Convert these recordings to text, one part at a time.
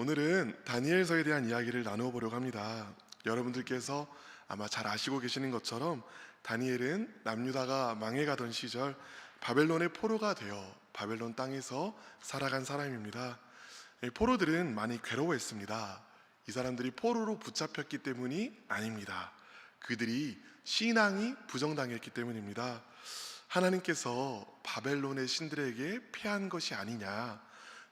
오늘은 다니엘서에 대한 이야기를 나누어 보려고 합니다. 여러분들께서 아마 잘 아시고 계시는 것처럼 다니엘은 남유다가 망해가던 시절 바벨론의 포로가 되어 바벨론 땅에서 살아간 사람입니다. 이 포로들은 많이 괴로워했습니다. 이 사람들이 포로로 붙잡혔기 때문이 아닙니다. 그들이 신앙이 부정당했기 때문입니다. 하나님께서 바벨론의 신들에게 패한 것이 아니냐,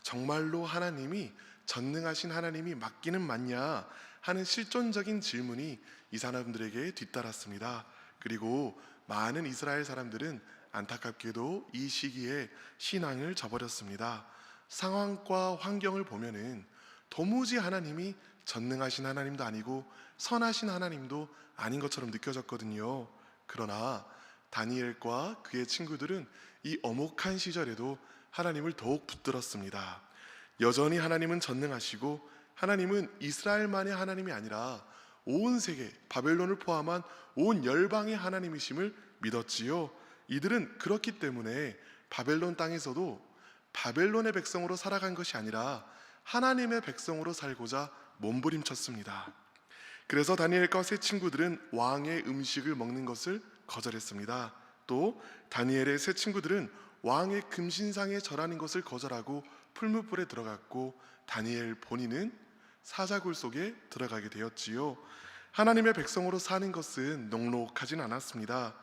정말로 하나님이 전능하신 하나님이 맞기는 맞냐 하는 실존적인 질문이 이 사람들에게 뒤따랐습니다. 그리고 많은 이스라엘 사람들은 안타깝게도 이 시기에 신앙을 저버렸습니다. 상황과 환경을 보면은 도무지 하나님이 전능하신 하나님도 아니고 선하신 하나님도 아닌 것처럼 느껴졌거든요. 그러나 다니엘과 그의 친구들은 이 엄혹한 시절에도 하나님을 더욱 붙들었습니다. 여전히 하나님은 전능하시고 하나님은 이스라엘만의 하나님이 아니라 온 세계, 바벨론을 포함한 온 열방의 하나님이심을 믿었지요. 이들은 그렇기 때문에 바벨론 땅에서도 바벨론의 백성으로 살아간 것이 아니라 하나님의 백성으로 살고자 몸부림쳤습니다. 그래서 다니엘과 세 친구들은 왕의 음식을 먹는 것을 거절했습니다. 또 다니엘의 세 친구들은 왕의 금신상에 절하는 것을 거절하고 풀무불에 들어갔고, 다니엘 본인은 사자굴 속에 들어가게 되었지요. 하나님의 백성으로 사는 것은 녹록하진 않았습니다.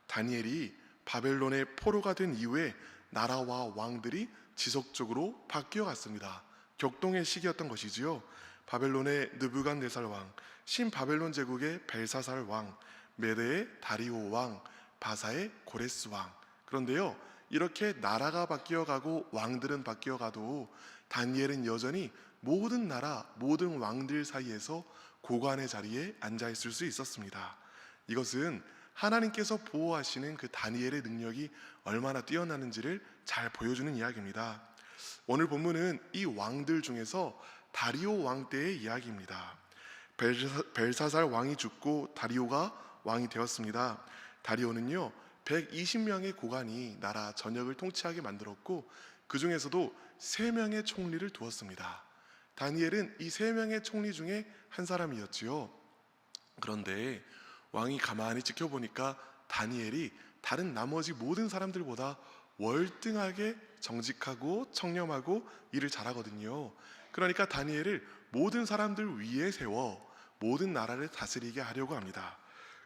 다니엘이 바벨론의 포로가 된 이후에 나라와 왕들이 지속적으로 바뀌어 갔습니다. 격동의 시기였던 것이지요. 바벨론의 느부갓네살 왕, 신바벨론 제국의 벨사살 왕, 메대의 다리오 왕, 바사의 고레스 왕. 그런데요, 이렇게 나라가 바뀌어가고 왕들은 바뀌어가도 다니엘은 여전히 모든 나라, 모든 왕들 사이에서 고관의 자리에 앉아있을 수 있었습니다. 이것은 하나님께서 보호하시는 그 다니엘의 능력이 얼마나 뛰어나는지를 잘 보여주는 이야기입니다. 오늘 본문은 이 왕들 중에서 다리오 왕 때의 이야기입니다. 벨사살 왕이 죽고 다리오가 왕이 되었습니다. 다리오는요, 120명의 고관이 나라 전역을 통치하게 만들었고, 그 중에서도 3명의 총리를 두었습니다. 다니엘은 이 3명의 총리 중에 한 사람이었지요. 그런데 왕이 가만히 지켜보니까 다니엘이 다른 나머지 모든 사람들보다 월등하게 정직하고 청렴하고 일을 잘하거든요. 그러니까 다니엘을 모든 사람들 위에 세워 모든 나라를 다스리게 하려고 합니다.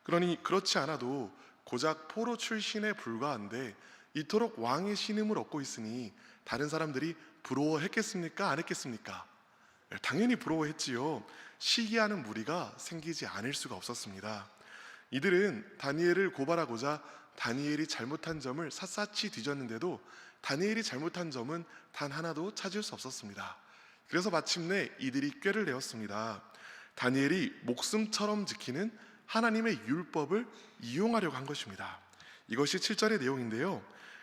그러니 그렇지 않아도 고작 포로 출신에 불과한데 이토록 왕의 신임을 얻고 있으니 다른 사람들이 부러워했겠습니까? 안 했겠습니까? 당연히 부러워했지요. 시기하는 무리가 생기지 않을 수가 없었습니다. 이들은 다니엘을 고발하고자 다니엘이 잘못한 점을 샅샅이 뒤졌는데도 다니엘이 잘못한 점은 단 하나도 찾을 수 없었습니다. 그래서 마침내 이들이 꾀를 내었습니다. 다니엘이 목숨처럼 지키는 하나님의 율법을 이용하려고 한 것입니다. 이것이 7절의 내용인데요.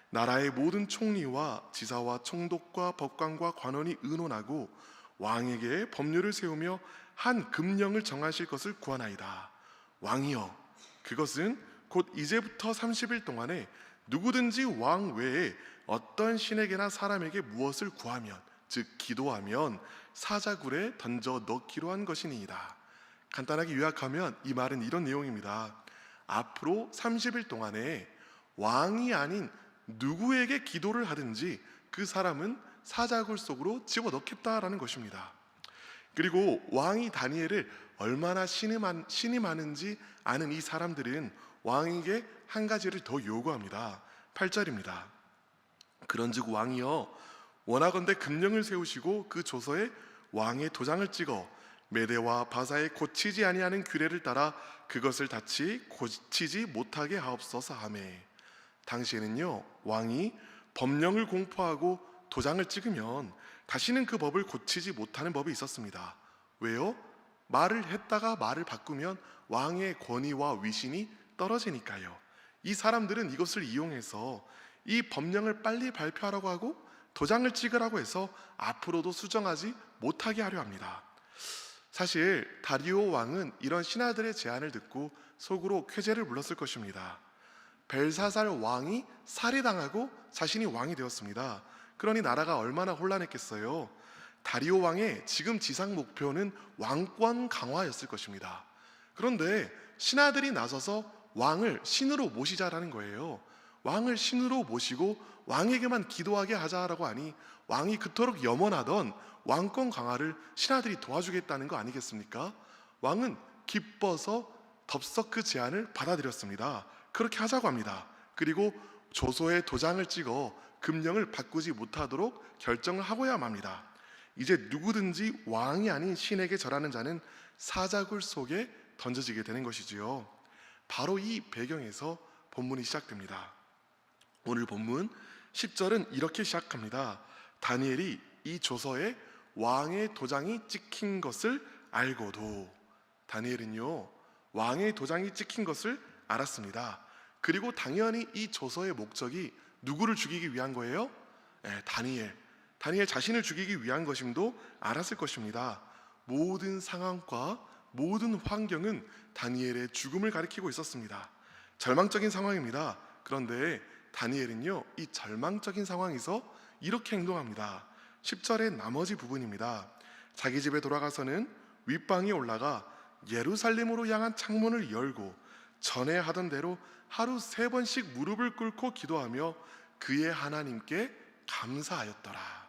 나라의 모든 총리와 지사와 총독과 법관과 관원이 의논하고 왕에게 법률을 세우며 한 금령을 정하실 것을 구하나이다. 왕이여, 그것은 곧 이제부터 30일 동안에 누구든지 왕 외에 어떤 신에게나 사람에게 무엇을 구하면, 즉 기도하면 사자굴에 던져 넣기로 한 것이니이다. 간단하게 요약하면 이 말은 이런 내용입니다. 앞으로 30일 동안에 왕이 아닌 누구에게 기도를 하든지 그 사람은 사자굴 속으로 집어넣겠다라는 것입니다. 그리고 왕이 다니엘을 얼마나 신임하는지 아는 이 사람들은 왕에게 한 가지를 더 요구합니다. 8절입니다. 그런즉 왕이여, 원하건대 금령을 세우시고 그 조서에 왕의 도장을 찍어 메대와 바사에 고치지 아니하는 규례를 따라 그것을 다치 고치지 못하게 하옵소서 하매. 당시에는요, 왕이 법령을 공포하고 도장을 찍으면 다시는 그 법을 고치지 못하는 법이 있었습니다. 왜요? 말을 했다가 말을 바꾸면 왕의 권위와 위신이 떨어지니까요. 이 사람들은 이것을 이용해서 이 법령을 빨리 발표하라고 하고 도장을 찍으라고 해서 앞으로도 수정하지 못하게 하려 합니다. 사실 다리오 왕은 이런 신하들의 제안을 듣고 속으로 쾌재를 불렀을 것입니다. 벨사살 왕이 살해당하고 자신이 왕이 되었습니다. 그러니 나라가 얼마나 혼란했겠어요. 다리오 왕의 지금 지상 목표는 왕권 강화였을 것입니다. 그런데 신하들이 나서서 왕을 신으로 모시자라는 거예요. 왕을 신으로 모시고 왕에게만 기도하게 하자라고 하니 왕이 그토록 염원하던 왕권 강화를 신하들이 도와주겠다는 거 아니겠습니까? 왕은 기뻐서 덥석 그 제안을 받아들였습니다. 그렇게 하자고 합니다. 그리고 조서에 도장을 찍어 금령을 바꾸지 못하도록 결정을 하고야 맙니다. 이제 누구든지 왕이 아닌 신에게 절하는 자는 사자굴 속에 던져지게 되는 것이지요. 바로 이 배경에서 본문이 시작됩니다. 오늘 본문 10절은 이렇게 시작합니다. 다니엘이 이 조서에 왕의 도장이 찍힌 것을 알고도, 다니엘은요 왕의 도장이 찍힌 것을 알았습니다. 그리고 당연히 이 조서의 목적이 누구를 죽이기 위한 거예요? 다니엘 자신을 죽이기 위한 것임도 알았을 것입니다. 모든 상황과 모든 환경은 다니엘의 죽음을 가리키고 있었습니다. 절망적인 상황입니다. 그런데 다니엘은요 이 절망적인 상황에서 이렇게 행동합니다. 10절의 나머지 부분입니다. 자기 집에 돌아가서는 윗방에 올라가 예루살렘으로 향한 창문을 열고 전에 하던 대로 하루 3번씩 무릎을 꿇고 기도하며 그의 하나님께 감사하였더라.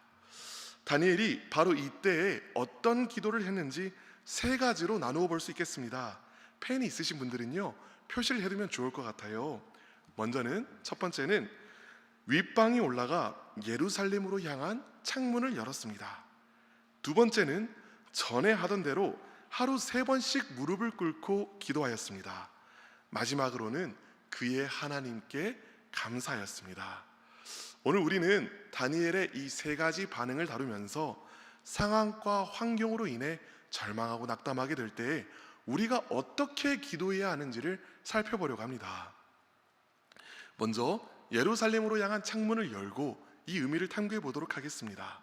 다니엘이 바로 이때에 어떤 기도를 했는지 3가지로 나누어 볼 수 있겠습니다. 펜이 있으신 분들은요 표시를 해두면 좋을 것 같아요. 먼저는 첫 번째는 윗방이 올라가 예루살렘으로 향한 창문을 열었습니다. 두 번째는 전에 하던 대로 하루 3번씩 무릎을 꿇고 기도하였습니다. 마지막으로는 그의 하나님께 감사하였습니다. 오늘 우리는 다니엘의 이 3가지 반응을 다루면서 상황과 환경으로 인해 절망하고 낙담하게 될 때 우리가 어떻게 기도해야 하는지를 살펴보려고 합니다. 먼저 예루살렘으로 향한 창문을 열고 이 의미를 탐구해 보도록 하겠습니다.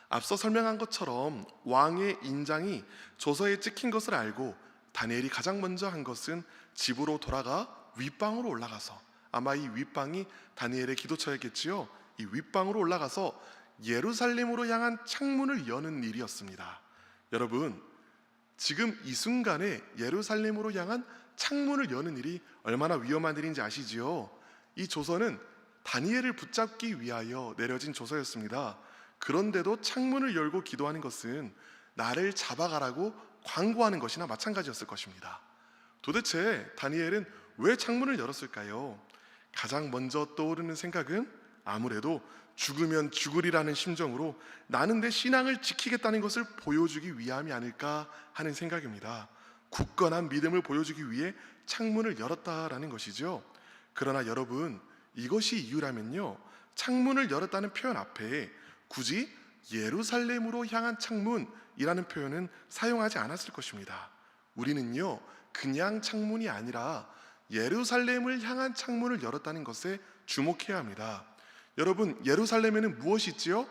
앞서 설명한 것처럼 왕의 인장이 조서에 찍힌 것을 알고 다니엘이 가장 먼저 한 것은 집으로 돌아가 윗방으로 올라가서, 아마 이 윗방이 다니엘의 기도처였겠지요. 이 윗방으로 올라가서 예루살렘으로 향한 창문을 여는 일이었습니다. 여러분, 지금 이 순간에 예루살렘으로 향한 창문을 여는 일이 얼마나 위험한 일인지 아시지요? 이 조서는 다니엘을 붙잡기 위하여 내려진 조서였습니다. 그런데도 창문을 열고 기도하는 것은 나를 잡아가라고 광고하는 것이나 마찬가지였을 것입니다. 도대체 다니엘은 왜 창문을 열었을까요? 가장 먼저 떠오르는 생각은 아무래도 죽으면 죽으리라는 심정으로 나는 내 신앙을 지키겠다는 것을 보여주기 위함이 아닐까 하는 생각입니다. 굳건한 믿음을 보여주기 위해 창문을 열었다라는 것이죠. 그러나 여러분, 이것이 이유라면요, 창문을 열었다는 표현 앞에 굳이 예루살렘으로 향한 창문이라는 표현은 사용하지 않았을 것입니다. 우리는요 그냥 창문이 아니라 예루살렘을 향한 창문을 열었다는 것에 주목해야 합니다. 여러분, 예루살렘에는 무엇이 있지요?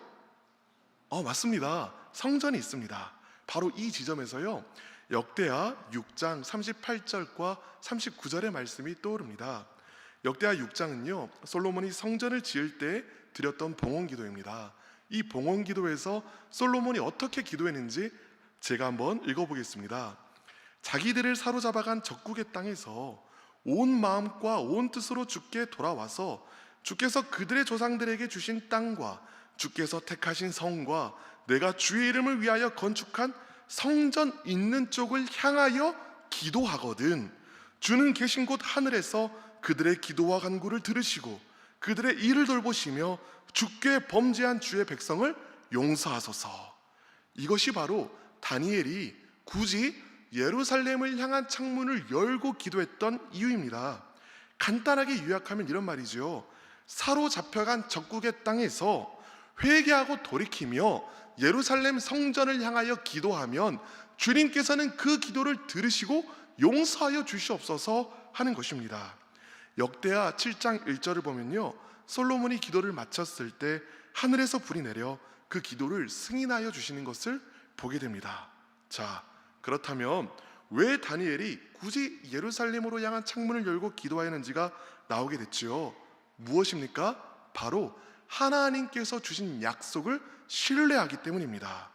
맞습니다. 성전이 있습니다. 바로 이 지점에서요 역대하 6장 38절과 39절의 말씀이 떠오릅니다. 역대하 6장은요 솔로몬이 성전을 지을 때 드렸던 봉헌기도입니다. 이 봉헌기도에서 솔로몬이 어떻게 기도했는지 제가 한번 읽어보겠습니다. 자기들을 사로잡아간 적국의 땅에서 온 마음과 온 뜻으로 주께 돌아와서 주께서 그들의 조상들에게 주신 땅과 주께서 택하신 성과 내가 주의 이름을 위하여 건축한 성전 있는 쪽을 향하여 기도하거든 주는 계신 곳 하늘에서 그들의 기도와 간구를 들으시고 그들의 일을 돌보시며 주께 범죄한 주의 백성을 용서하소서. 이것이 바로 다니엘이 굳이 예루살렘을 향한 창문을 열고 기도했던 이유입니다. 간단하게 요약하면 이런 말이죠. 사로잡혀간 적국의 땅에서 회개하고 돌이키며 예루살렘 성전을 향하여 기도하면 주님께서는 그 기도를 들으시고 용서하여 주시옵소서 하는 것입니다. 역대하 7장 1절을 보면요 솔로몬이 기도를 마쳤을 때 하늘에서 불이 내려 그 기도를 승인하여 주시는 것을 보게 됩니다. 자, 그렇다면 왜 다니엘이 굳이 예루살렘으로 향한 창문을 열고 기도하였는지가 나오게 됐지요. 무엇입니까? 바로 하나님께서 주신 약속을 신뢰하기 때문입니다.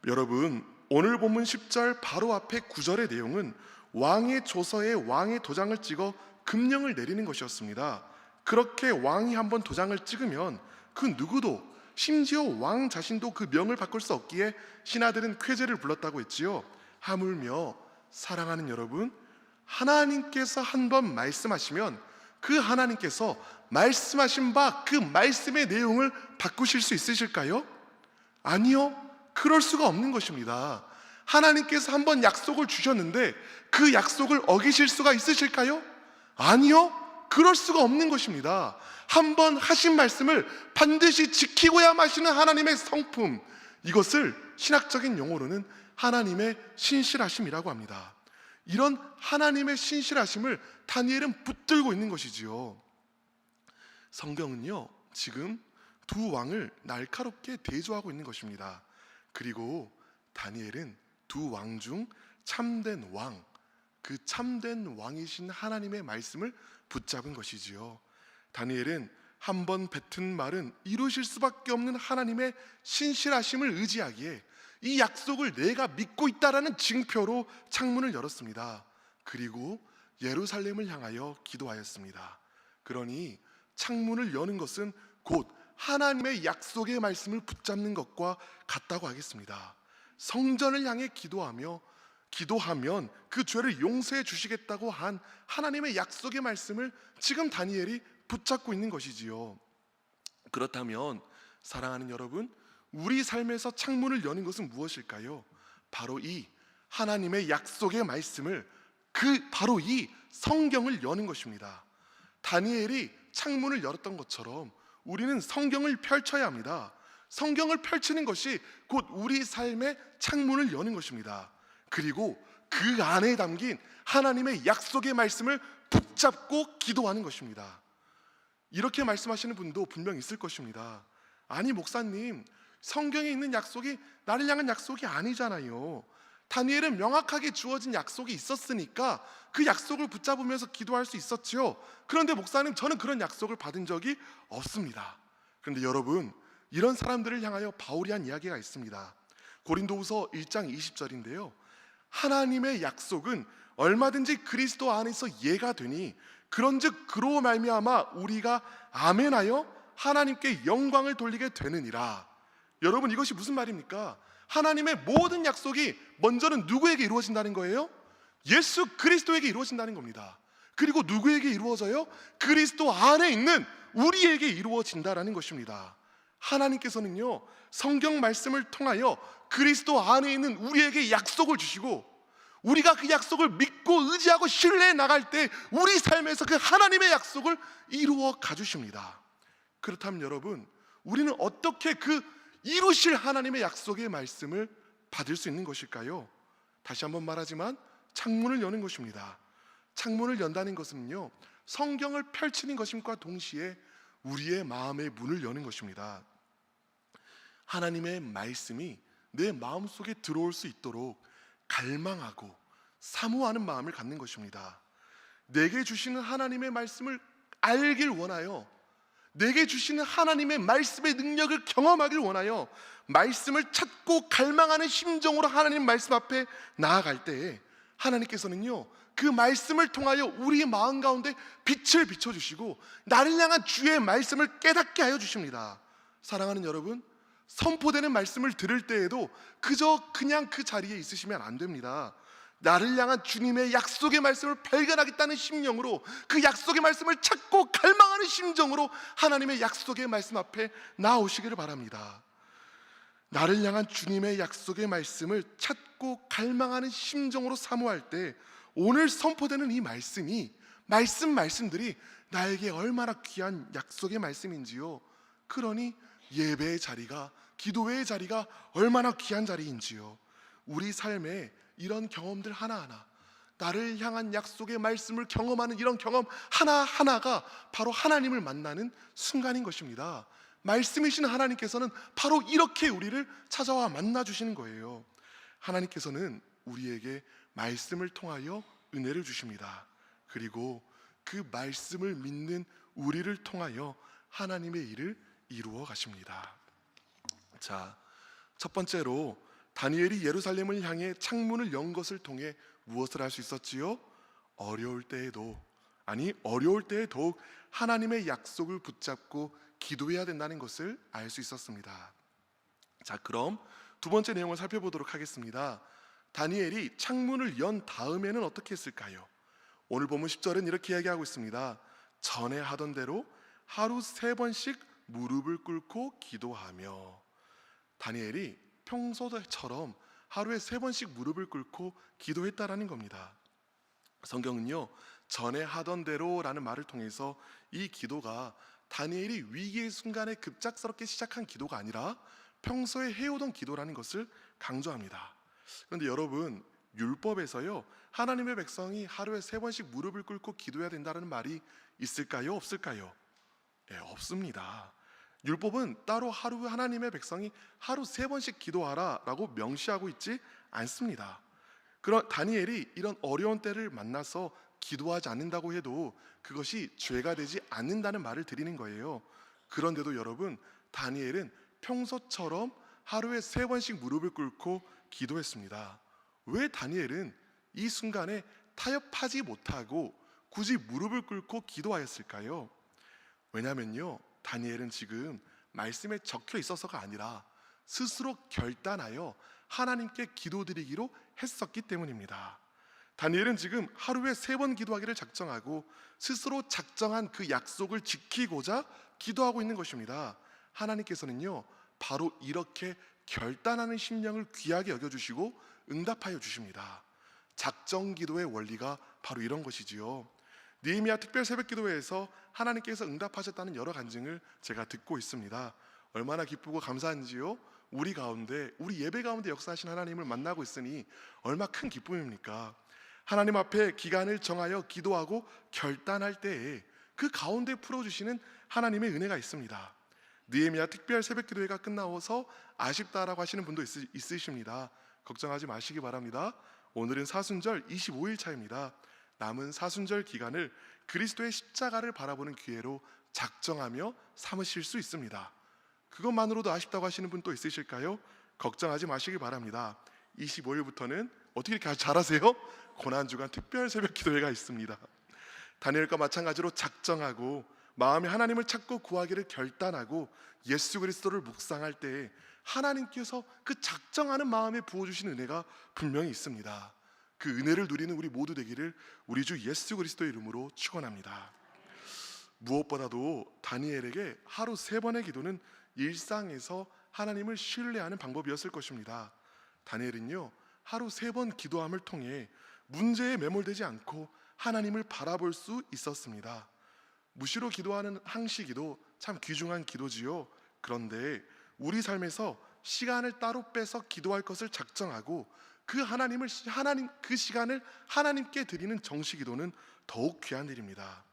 여러분, 오늘 본문 10절 바로 앞에 9절의 내용은 왕의 조서에 왕의 도장을 찍어 금령을 내리는 것이었습니다. 그렇게 왕이 한번 도장을 찍으면 그 누구도, 심지어 왕 자신도 그 명을 바꿀 수 없기에 신하들은 쾌제를 불렀다고 했지요. 하물며 사랑하는 여러분, 하나님께서 한번 말씀하시면 그 하나님께서 말씀하신 바 그 말씀의 내용을 바꾸실 수 있으실까요? 아니요, 그럴 수가 없는 것입니다. 하나님께서 한번 약속을 주셨는데 그 약속을 어기실 수가 있으실까요? 아니요, 그럴 수가 없는 것입니다. 한번 하신 말씀을 반드시 지키고야 마시는 하나님의 성품, 이것을 신학적인 용어로는 하나님의 신실하심이라고 합니다. 이런 하나님의 신실하심을 다니엘은 붙들고 있는 것이지요. 성경은요, 지금 두 왕을 날카롭게 대조하고 있는 것입니다. 그리고 다니엘은 두 왕 중 참된 왕, 그 참된 왕이신 하나님의 말씀을 붙잡은 것이지요. 다니엘은 한번 뱉은 말은 이루실 수밖에 없는 하나님의 신실하심을 의지하기에 이 약속을 내가 믿고 있다라는 증표로 창문을 열었습니다. 그리고 예루살렘을 향하여 기도하였습니다. 그러니 창문을 여는 것은 곧 하나님의 약속의 말씀을 붙잡는 것과 같다고 하겠습니다. 성전을 향해 기도하면 그 죄를 용서해 주시겠다고 한 하나님의 약속의 말씀을 지금 다니엘이 붙잡고 있는 것이지요. 그렇다면 사랑하는 여러분, 우리 삶에서 창문을 여는 것은 무엇일까요? 바로 이 하나님의 약속의 말씀을, 바로 이 성경을 여는 것입니다. 다니엘이 창문을 열었던 것처럼 우리는 성경을 펼쳐야 합니다. 성경을 펼치는 것이 곧 우리 삶의 창문을 여는 것입니다. 그리고 그 안에 담긴 하나님의 약속의 말씀을 붙잡고 기도하는 것입니다. 이렇게 말씀하시는 분도 분명 있을 것입니다. 아니 목사님, 성경에 있는 약속이 나를 향한 약속이 아니잖아요. 다니엘은 명확하게 주어진 약속이 있었으니까 그 약속을 붙잡으면서 기도할 수 있었지요. 그런데 목사님, 저는 그런 약속을 받은 적이 없습니다. 그런데 여러분, 이런 사람들을 향하여 바울이 한 이야기가 있습니다. 고린도후서 1장 20절인데요. 하나님의 약속은 얼마든지 그리스도 안에서 예가 되니 그런즉 그로 말미암아 우리가 아멘하여 하나님께 영광을 돌리게 되느니라. 여러분, 이것이 무슨 말입니까? 하나님의 모든 약속이 먼저는 누구에게 이루어진다는 거예요? 예수 그리스도에게 이루어진다는 겁니다. 그리고 누구에게 이루어져요? 그리스도 안에 있는 우리에게 이루어진다라는 것입니다. 하나님께서는요, 성경 말씀을 통하여 그리스도 안에 있는 우리에게 약속을 주시고, 우리가 그 약속을 믿고 의지하고 신뢰해 나갈 때 우리 삶에서 그 하나님의 약속을 이루어 가주십니다. 그렇다면 여러분, 우리는 어떻게 그 이루실 하나님의 약속의 말씀을 받을 수 있는 것일까요? 다시 한번 말하지만 창문을 여는 것입니다. 창문을 연다는 것은요, 성경을 펼치는 것임과 동시에 우리의 마음의 문을 여는 것입니다. 하나님의 말씀이 내 마음속에 들어올 수 있도록 갈망하고 사모하는 마음을 갖는 것입니다. 내게 주시는 하나님의 말씀을 알길 원하여, 내게 주시는 하나님의 말씀의 능력을 경험하길 원하여 말씀을 찾고 갈망하는 심정으로 하나님 말씀 앞에 나아갈 때에 하나님께서는요, 그 말씀을 통하여 우리 마음 가운데 빛을 비춰주시고 나를 향한 주의 말씀을 깨닫게 하여 주십니다. 사랑하는 여러분, 선포되는 말씀을 들을 때에도 그냥 그 자리에 있으시면 안 됩니다. 나를 향한 주님의 약속의 말씀을 발견하겠다는 심령으로, 그 약속의 말씀을 찾고 갈망하는 심정으로 하나님의 약속의 말씀 앞에 나오시기를 바랍니다. 나를 향한 주님의 약속의 말씀을 찾고 갈망하는 심정으로 사모할 때 오늘 선포되는 이 말씀들이 나에게 얼마나 귀한 약속의 말씀인지요. 그러니 예배의 자리가, 기도회의 자리가 얼마나 귀한 자리인지요. 우리 삶에 이런 경험들 하나하나, 나를 향한 약속의 말씀을 경험하는 이런 경험 하나하나가 바로 하나님을 만나는 순간인 것입니다. 말씀이신 하나님께서는 바로 이렇게 우리를 찾아와 만나주시는 거예요. 하나님께서는 우리에게 말씀을 통하여 은혜를 주십니다. 그리고 그 말씀을 믿는 우리를 통하여 하나님의 일을 이루어 가십니다. 자, 첫 번째로 다니엘이 예루살렘을 향해 창문을 연 것을 통해 무엇을 할 수 있었지요? 어려울 때에 더욱 하나님의 약속을 붙잡고 기도해야 된다는 것을 알 수 있었습니다. 자, 그럼 두 번째 내용을 살펴보도록 하겠습니다. 다니엘이 창문을 연 다음에는 어떻게 했을까요? 오늘 본문 10절은 이렇게 이야기하고 있습니다. 전에 하던 대로 하루 3번씩 무릎을 꿇고 기도하며. 다니엘이 평소처럼 하루에 3번씩 무릎을 꿇고 기도했다라는 겁니다. 성경은요, 전에 하던 대로라는 말을 통해서 이 기도가 다니엘이 위기의 순간에 급작스럽게 시작한 기도가 아니라 평소에 해오던 기도라는 것을 강조합니다. 그런데 여러분, 율법에서요, 하나님의 백성이 하루에 3번씩 무릎을 꿇고 기도해야 된다는 말이 있을까요? 없을까요? 네, 없습니다. 율법은 따로 하루 하나님의 백성이 하루 3번씩 기도하라 라고 명시하고 있지 않습니다. 그런 다니엘이 이런 어려운 때를 만나서 기도하지 않는다고 해도 그것이 죄가 되지 않는다는 말을 드리는 거예요. 그런데도 여러분, 다니엘은 평소처럼 하루에 3번씩 무릎을 꿇고 기도했습니다. 왜 다니엘은 이 순간에 타협하지 못하고 굳이 무릎을 꿇고 기도하였을까요? 왜냐면요, 다니엘은 지금 말씀에 적혀 있어서가 아니라 스스로 결단하여 하나님께 기도드리기로 했었기 때문입니다. 다니엘은 지금 하루에 3번 기도하기를 작정하고 스스로 작정한 그 약속을 지키고자 기도하고 있는 것입니다. 하나님께서는요, 바로 이렇게 결단하는 심령을 귀하게 여겨주시고 응답하여 주십니다. 작정 기도의 원리가 바로 이런 것이지요. 느헤미야 특별 새벽기도회에서 하나님께서 응답하셨다는 여러 간증을 제가 듣고 있습니다. 얼마나 기쁘고 감사한지요. 우리 예배 가운데 역사하신 하나님을 만나고 있으니 얼마나 큰 기쁨입니까? 하나님 앞에 기간을 정하여 기도하고 결단할 때에 그 가운데 풀어주시는 하나님의 은혜가 있습니다. 느헤미야 특별 새벽기도회가 끝나서 아쉽다라고 하시는 분도 있으십니다. 걱정하지 마시기 바랍니다. 오늘은 사순절 25일 차입니다. 남은 사순절 기간을 그리스도의 십자가를 바라보는 기회로 작정하며 삼으실 수 있습니다. 그것만으로도 아쉽다고 하시는 분 또 있으실까요? 걱정하지 마시기 바랍니다. 25일부터는 어떻게 이렇게 잘하세요? 고난주간 특별 새벽 기도회가 있습니다. 다니엘과 마찬가지로 작정하고 마음에 하나님을 찾고 구하기를 결단하고 예수 그리스도를 묵상할 때에 하나님께서 그 작정하는 마음에 부어주신 은혜가 분명히 있습니다. 그 은혜를 누리는 우리 모두 되기를 우리 주 예수 그리스도의 이름으로 축원합니다. 무엇보다도 다니엘에게 하루 3번의 기도는 일상에서 하나님을 신뢰하는 방법이었을 것입니다. 다니엘은요, 하루 3번 기도함을 통해 문제에 매몰되지 않고 하나님을 바라볼 수 있었습니다. 무시로 기도하는 항시기도 참 귀중한 기도지요. 그런데 우리 삶에서 시간을 따로 빼서 기도할 것을 작정하고 그 시간을 하나님께 드리는 정시기도는 더욱 귀한 일입니다.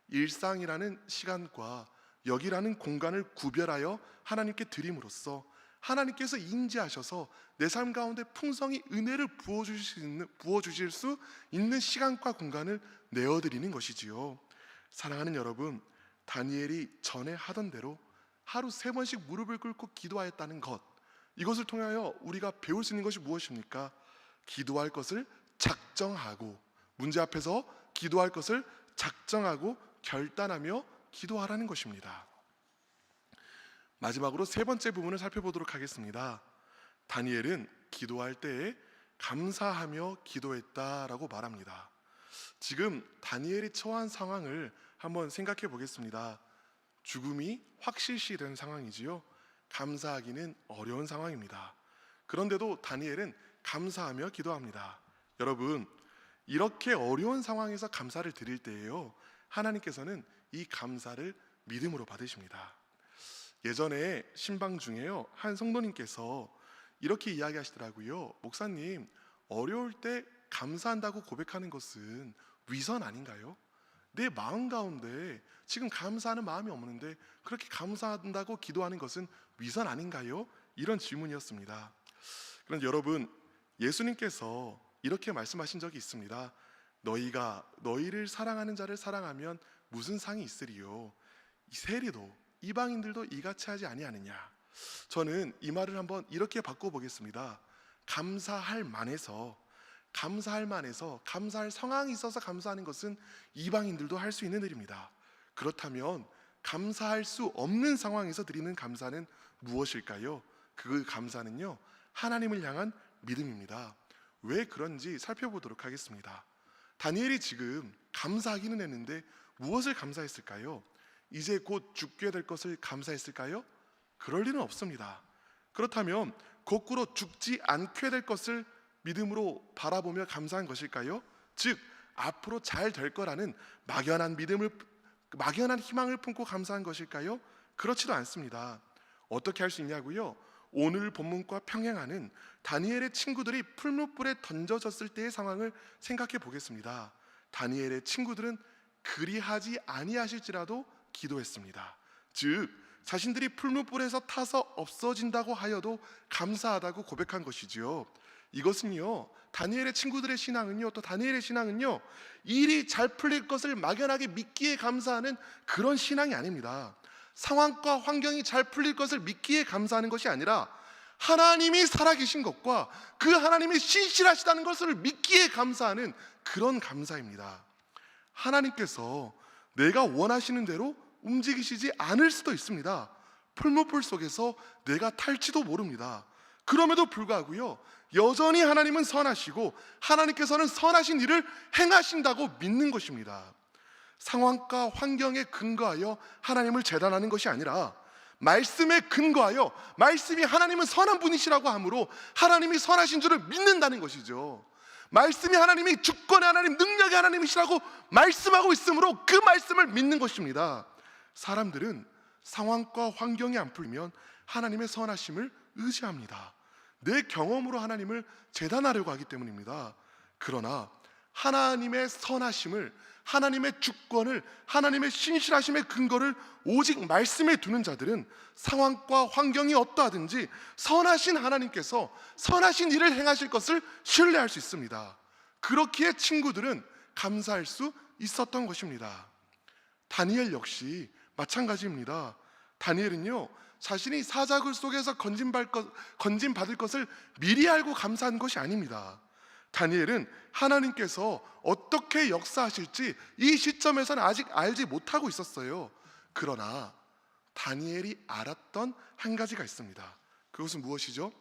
일상이라는 시간과 여기라는 공간을 구별하여 하나님께 드림으로써 하나님께서 인지하셔서 내 삶 가운데 풍성히 은혜를 부어주실 수 있는 시간과 공간을 내어드리는 것이지요. 사랑하는 여러분, 다니엘이 전에 하던 대로 하루 3번씩 무릎을 꿇고 기도하였다는 것, 이것을 통하여 우리가 배울 수 있는 것이 무엇입니까? 기도할 것을 작정하고, 문제 앞에서 기도할 것을 작정하고 결단하며 기도하라는 것입니다. 마지막으로 3번째 부분을 살펴보도록 하겠습니다. 다니엘은 기도할 때에 감사하며 기도했다라고 말합니다. 지금 다니엘이 처한 상황을 한번 생각해 보겠습니다. 죽음이 확실시된 상황이지요. 감사하기는 어려운 상황입니다. 그런데도 다니엘은 감사하며 기도합니다. 여러분, 이렇게 어려운 상황에서 감사를 드릴 때에요, 하나님께서는 이 감사를 믿음으로 받으십니다. 예전에 신방 중에요, 한 성도님께서 이렇게 이야기하시더라고요. 목사님, 어려울 때 감사한다고 고백하는 것은 위선 아닌가요? 내 마음 가운데 지금 감사하는 마음이 없는데 그렇게 감사한다고 기도하는 것은 위선 아닌가요? 이런 질문이었습니다. 그런데 여러분, 예수님께서 이렇게 말씀하신 적이 있습니다. 너희가 너희를 사랑하는 자를 사랑하면 무슨 상이 있으리요? 세리도 이방인들도 이같이 하지 아니하느냐? 저는 이 말을 한번 이렇게 바꿔보겠습니다. 감사할 만해서 감사할 상황이 있어서 감사하는 것은 이방인들도 할 수 있는 일입니다. 그렇다면 감사할 수 없는 상황에서 드리는 감사는 무엇일까요? 그 감사는요, 하나님을 향한 믿음입니다. 왜 그런지 살펴보도록 하겠습니다. 다니엘이 지금 감사하기는 했는데 무엇을 감사했을까요? 이제 곧 죽게 될 것을 감사했을까요? 그럴 리는 없습니다. 그렇다면 거꾸로 죽지 않게 될 것을 믿음으로 바라보며 감사한 것일까요? 즉 앞으로 잘 될 거라는 막연한 희망을 품고 감사한 것일까요? 그렇지도 않습니다. 어떻게 할 수 있냐고요? 오늘 본문과 평행하는 다니엘의 친구들이 풀무불에 던져졌을 때의 상황을 생각해 보겠습니다. 다니엘의 친구들은 그리하지 아니하실지라도 기도했습니다. 즉 자신들이 풀무불에서 타서 없어진다고 하여도 감사하다고 고백한 것이지요. 이것은요, 다니엘의 친구들의 신앙은요, 또 다니엘의 신앙은요, 일이 잘 풀릴 것을 막연하게 믿기에 감사하는 그런 신앙이 아닙니다. 상황과 환경이 잘 풀릴 것을 믿기에 감사하는 것이 아니라 하나님이 살아계신 것과 그 하나님이 신실하시다는 것을 믿기에 감사하는 그런 감사입니다. 하나님께서 내가 원하시는 대로 움직이시지 않을 수도 있습니다. 풀무불 속에서 내가 탈지도 모릅니다. 그럼에도 불구하고요, 여전히 하나님은 선하시고 하나님께서는 선하신 일을 행하신다고 믿는 것입니다. 상황과 환경에 근거하여 하나님을 재단하는 것이 아니라 말씀에 근거하여 말씀이 하나님은 선한 분이시라고 하므로 하나님이 선하신 줄을 믿는다는 것이죠. 말씀이 하나님이 주권의 하나님, 능력의 하나님이시라고 말씀하고 있으므로 그 말씀을 믿는 것입니다. 사람들은 상황과 환경이 안 풀리면 하나님의 선하심을 의지합니다. 내 경험으로 하나님을 재단하려고 하기 때문입니다. 그러나 하나님의 선하심을, 하나님의 주권을, 하나님의 신실하심의 근거를 오직 말씀에 두는 자들은 상황과 환경이 어떠하든지 선하신 하나님께서 선하신 일을 행하실 것을 신뢰할 수 있습니다. 그렇기에 친구들은 감사할 수 있었던 것입니다. 다니엘 역시 마찬가지입니다. 다니엘은요, 자신이 사자굴 속에서 건진받을 것을 미리 알고 감사한 것이 아닙니다. 다니엘은 하나님께서 어떻게 역사하실지 이 시점에서는 아직 알지 못하고 있었어요. 그러나 다니엘이 알았던 한 가지가 있습니다. 그것은 무엇이죠?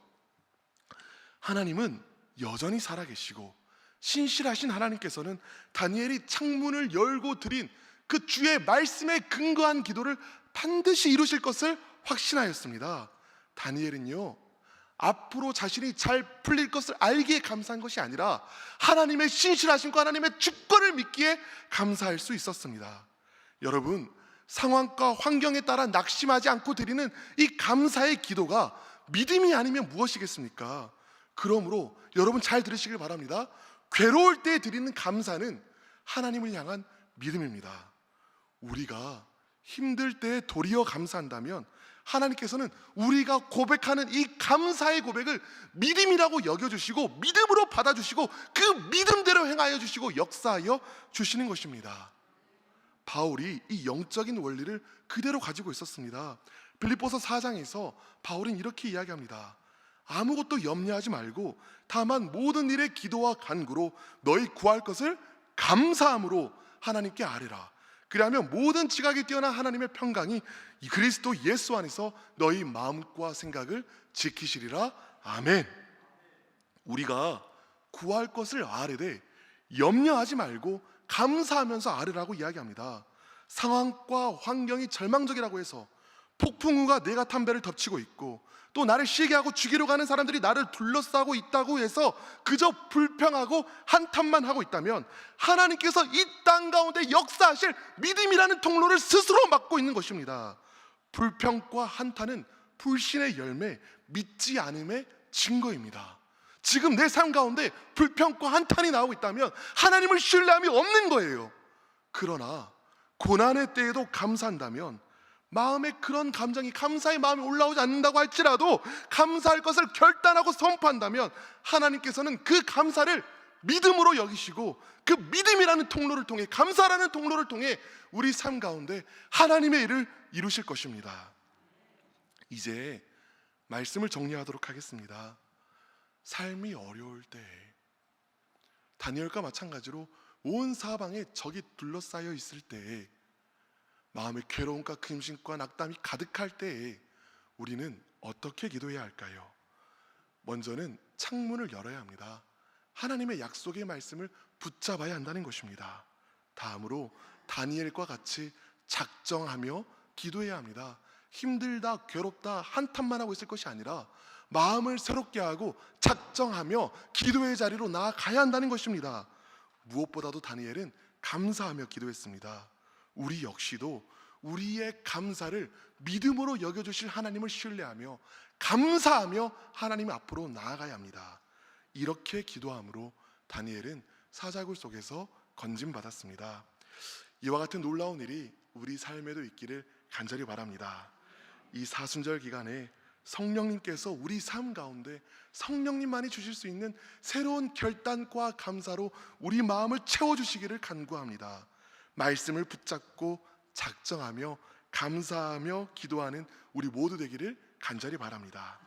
하나님은 여전히 살아계시고 신실하신 하나님께서는 다니엘이 창문을 열고 드린 그 주의 말씀에 근거한 기도를 반드시 이루실 것을 확신하였습니다. 다니엘은요, 앞으로 자신이 잘 풀릴 것을 알기에 감사한 것이 아니라 하나님의 신실하심과 하나님의 주권을 믿기에 감사할 수 있었습니다. 여러분, 상황과 환경에 따라 낙심하지 않고 드리는 이 감사의 기도가 믿음이 아니면 무엇이겠습니까? 그러므로 여러분 잘 들으시길 바랍니다. 괴로울 때 드리는 감사는 하나님을 향한 믿음입니다. 우리가 힘들 때 도리어 감사한다면 하나님께서는 우리가 고백하는 이 감사의 고백을 믿음이라고 여겨주시고 믿음으로 받아주시고 그 믿음대로 행하여 주시고 역사하여 주시는 것입니다. 바울이 이 영적인 원리를 그대로 가지고 있었습니다. 빌립보서 4장에서 바울은 이렇게 이야기합니다. 아무것도 염려하지 말고 다만 모든 일에 기도와 간구로 너희 구할 것을 감사함으로 하나님께 아뢰라. 그리하면 모든 지각이 뛰어난 하나님의 평강이 이 그리스도 예수 안에서 너희 마음과 생각을 지키시리라. 아멘. 우리가 구할 것을 아뢰되 염려하지 말고 감사하면서 아뢰라고 이야기합니다. 상황과 환경이 절망적이라고 해서 폭풍우가 내가 탄 배를 덮치고 있고 또 나를 쉬게 하고 죽이러 가는 사람들이 나를 둘러싸고 있다고 해서 그저 불평하고 한탄만 하고 있다면 하나님께서 이 땅 가운데 역사하실 믿음이라는 통로를 스스로 막고 있는 것입니다. 불평과 한탄은 불신의 열매, 믿지 않음의 증거입니다. 지금 내 삶 가운데 불평과 한탄이 나오고 있다면 하나님을 신뢰함이 없는 거예요. 그러나 고난의 때에도 감사한다면 마음에 그런 감정이, 감사의 마음이 올라오지 않는다고 할지라도 감사할 것을 결단하고 선포한다면 하나님께서는 그 감사를 믿음으로 여기시고 그 믿음이라는 통로를 통해, 감사라는 통로를 통해 우리 삶 가운데 하나님의 일을 이루실 것입니다. 이제 말씀을 정리하도록 하겠습니다. 삶이 어려울 때에, 다니엘과 마찬가지로 온 사방에 적이 둘러싸여 있을 때에, 마음의 괴로움과 근심과 낙담이 가득할 때에 우리는 어떻게 기도해야 할까요? 먼저는 창문을 열어야 합니다. 하나님의 약속의 말씀을 붙잡아야 한다는 것입니다. 다음으로 다니엘과 같이 작정하며 기도해야 합니다. 힘들다, 괴롭다, 한탄만 하고 있을 것이 아니라 마음을 새롭게 하고 작정하며 기도의 자리로 나아가야 한다는 것입니다. 무엇보다도 다니엘은 감사하며 기도했습니다. 우리 역시도 우리의 감사를 믿음으로 여겨주실 하나님을 신뢰하며 감사하며 하나님 앞으로 나아가야 합니다. 이렇게 기도함으로 다니엘은 사자굴 속에서 건짐받았습니다. 이와 같은 놀라운 일이 우리 삶에도 있기를 간절히 바랍니다. 이 사순절 기간에 성령님께서 우리 삶 가운데 성령님만이 주실 수 있는 새로운 결단과 감사로 우리 마음을 채워주시기를 간구합니다. 말씀을 붙잡고 작정하며 감사하며 기도하는 우리 모두 되기를 간절히 바랍니다.